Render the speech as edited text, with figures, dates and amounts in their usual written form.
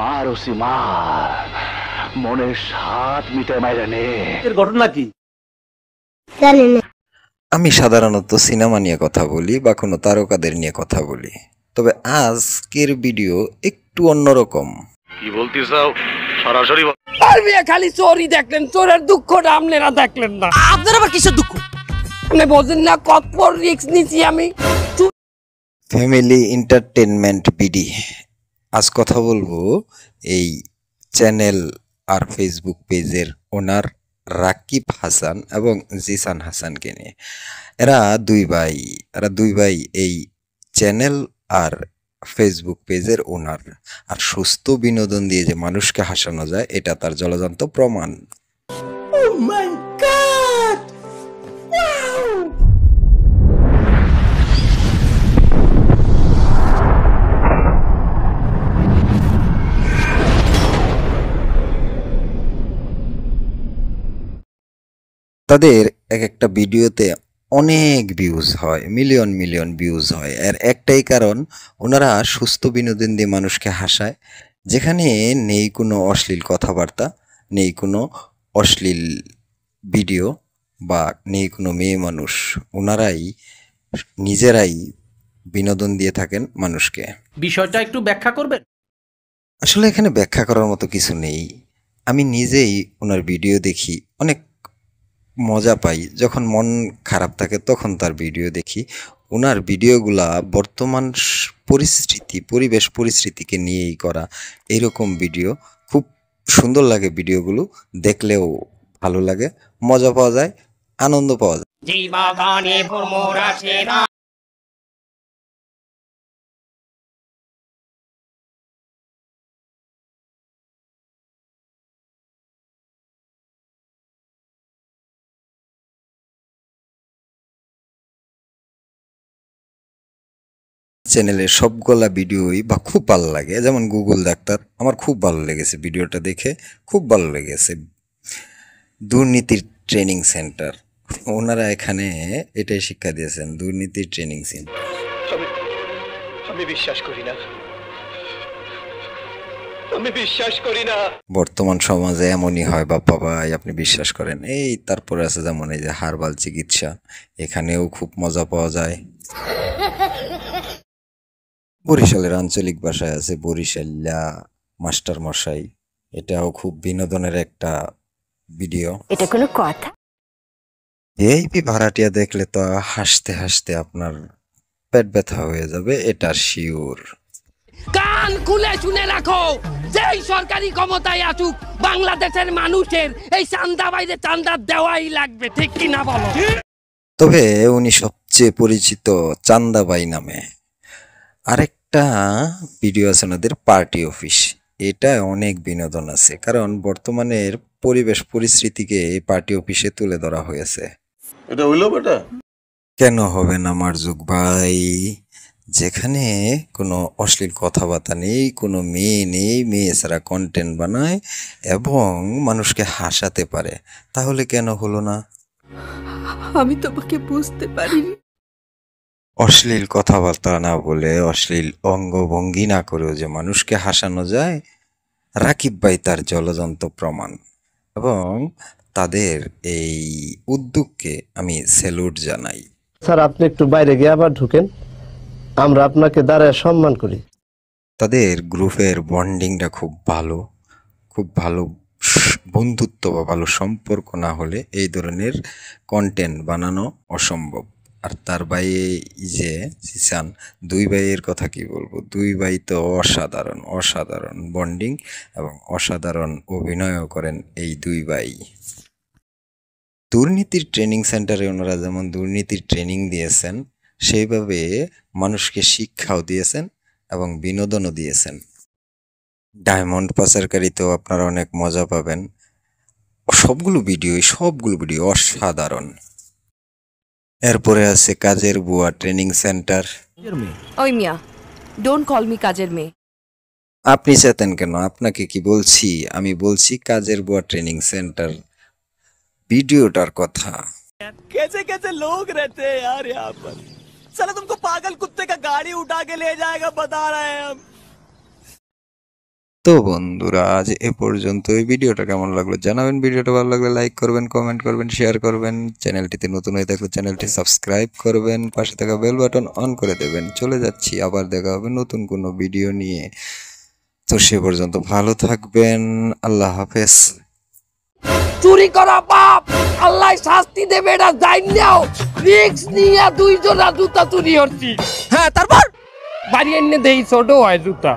মার ওসি মার, মনের স্বাদ মিটে মাইরে নে। এর ঘটনা কি জানি না। আমি সাধারণত সিনেমা নিয়ে কথা বলি বা কোনো তারকাদের নিয়ে কথা বলি, তবে আজকের ভিডিও একটু অন্যরকম। কি বলতে চাও সরাসরি বল। খালি চোরই দেখলেন, চোরের দুঃখটা আপনারা দেখলেন না। আপনার আবার কিসের দুঃখ আপনি বোঝেন না? কত বড় রিস্ক নিছি আমি। Family entertainment BD. আজ কথা বলবো এই চ্যানেল আর ফেসবুক পেজের ওনার রাকিব হাসান এবং জিসান হাসানকে নিয়ে। এরা দুই ভাই এই চ্যানেল আর ফেসবুক পেজের ওনার। আর সুস্থ বিনোদন দিয়ে যে মানুষকে হাসানো যায় এটা তার জলজান্ত প্রমাণ। তাদের এক একটা ভিডিওতে অনেক ভিউজ হয়, মিলিয়ন মিলিয়ন ভিউজ হয়। এর একটাই কারণ, ওনারা সুস্থ বিনোদন দিয়ে মানুষকে হাসায়, যেখানে নেই কোনো অশ্লীল কথাবার্তা, নেই কোনো অশ্লীল ভিডিও বা নেই কোনো মেয়ে মানুষ। ওনারাই নিজেরাই বিনোদন দিয়ে থাকেন মানুষকে। বিষয়টা একটু ব্যাখ্যা করবেন? আসলে এখানে ব্যাখ্যা করার মতো কিছু নেই। আমি নিজেই ওনার ভিডিও দেখি, অনেক মজা পাই। যখন মন খারাপ থাকে তখন তার ভিডিও দেখি। ওনার ভিডিওগুলা বর্তমান পরিবেশ পরিস্থিতিকে নিয়েই করা, এরকম ভিডিও খুব সুন্দর লাগে। ভিডিওগুলো দেখলেও ভালো লাগে, মজা পাওয়া যায়, আনন্দ পাওয়া যায়। চ্যানেলের সবগুলা ভিডিওই বা খুব ভালো লাগে। যেমন গুগল ডাক্তার, আমার খুব ভালো লেগেছে ভিডিওটা দেখে, খুব ভালো লেগেছে। দুর্নীতির ট্রেনিং সেন্টার, ওনারা এখানে এটাই শিক্ষা দিয়েছেন, দুর্নীতির ট্রেনিং সেন্টার। আমি বিশ্বাস করি না, আমি বিশ্বাস করি না। বর্তমান সমাজে এমনই হয় বাপ্পা ভাই, আপনি বিশ্বাস করেন? এই তারপরে আছে যেমন এই যে হারবাল চিকিৎসা, এখানেও খুব মজা পাওয়া যায়। বরিশালের আঞ্চলিক ভাষায় আছে বরিশাল্লা মাস্টার মশাই, এটাও খুব বিনোদনের একটা ভিডিও। এটা কোনো কথা? এই ভাড়াটিয়া দেখলে তো হাসতে হাসতে আপনার পেট ব্যথা হয়ে যাবে, এটা শিওর। কান খুলে শুনে রাখো, যেই সরকারি ক্ষমতায় আসুক বাংলাদেশের মানুষের এই চান্দা বাইরে চান্দা দেওয়াই লাগবে, ঠিক কিনা বলো? তবে উনি সবচেয়ে পরিচিত চান্দাবাই নামে। আরেকটা ভিডিও আছে ওনাদের পার্টি অফিস, এটা অনেক বিনোদন আছে, কারণ বর্তমানের পরিবেশ পরিস্থিতিকে এই পার্টি অফিসে তুলে ধরা হয়েছে। এটা হইলো বেটা? কেন হবে না মারজুক ভাই? যেখানে কোনো অশ্লীল কথাবার্তা নেই, কোনো মেয়ে নেই, মেয়ে ছাড়া কন্টেন্ট বানায় এবং মানুষকে হাসাতে পারে, তাহলে কেন হলো না? আমি তোমাকে বুঝতে পারিনি। অশ্লীল কথাবার্তা না বলে, অশ্লীল অঙ্গভঙ্গি না করেও যে মানুষকে হাসানো যায়, রাকিব ভাই তার জলজন্ত প্রমাণ। এবং তাদের এই উদ্যোগকে আমি স্যালুট জানাই। স্যার, আপনি একটু বাইরে গিয়ে আবার ঢুকেন, আমরা আপনাকে দাঁড়ায় সম্মান করি। তাদের গ্রুপের বন্ডিংটা খুব ভালো, খুব ভালো বন্ধুত্ব বা ভালো সম্পর্ক না হলে এই ধরনের কন্টেন্ট বানানো অসম্ভব। আর তার ভাই যে জিসান, দুই ভাইয়ের কথা কি বলবো, দুই ভাই তো অসাধারণ, অসাধারণ বন্ডিং এবং অসাধারণ অভিনয়ও করেন এই দুই ভাই। দুর্নীতির ট্রেনিং সেন্টারে ওনারা যেমন দুর্নীতির ট্রেনিং দিয়েছেন, সেইভাবে মানুষকে শিক্ষাও দিয়েছেন এবং বিনোদনও দিয়েছেন। ডায়মন্ড পাচারকারীতেও আপনারা অনেক মজা পাবেন। সবগুলো ভিডিও অসাধারণ। এরপরে আছে কাজের বুয়া ট্রেনিং সেন্টার। ওই মিয়া, ডোন্ট কল মি কাজের মেয়ে। আপনি চেতেন কেন? আপনাকে কি বলছি? আমি বলছি কাজের বুয়া ট্রেনিং সেন্টার ভিডিওটার কথা। कैसे कैसे लोग रहते हैं यार यहाँ पर। साला तुमको पागल कुत्ते का गाड़ी उठा के ले जाएगा, बता रहे हैं हम। তো বন্ধুরা আজ এ পর্যন্ত। এই ভিডিওটা কেমন লাগলো জানাবেন। ভিডিওটা ভালো লাগলে লাইক করবেন, কমেন্ট করবেন, শেয়ার করবেন। চ্যানেলটিতে নতুন হয়ে থাকলে চ্যানেলটি সাবস্ক্রাইব করবেন, পাশে থাকা বেল বাটন অন করে দেবেন। চলে যাচ্ছি, আবার দেখা হবে নতুন কোনো ভিডিও নিয়ে। তো সে পর্যন্ত ভালো থাকবেন, আল্লাহ হাফেজ। চুরি করা পাপ, আল্লাহ শাস্তি দেবে, এটা জাইন নাও। রিক্স নিয়ে দুইজনা জুতা চুরি হচ্ছি। হ্যাঁ, তারপর বাড়ি এনে দেই ছোট হয় জুতা।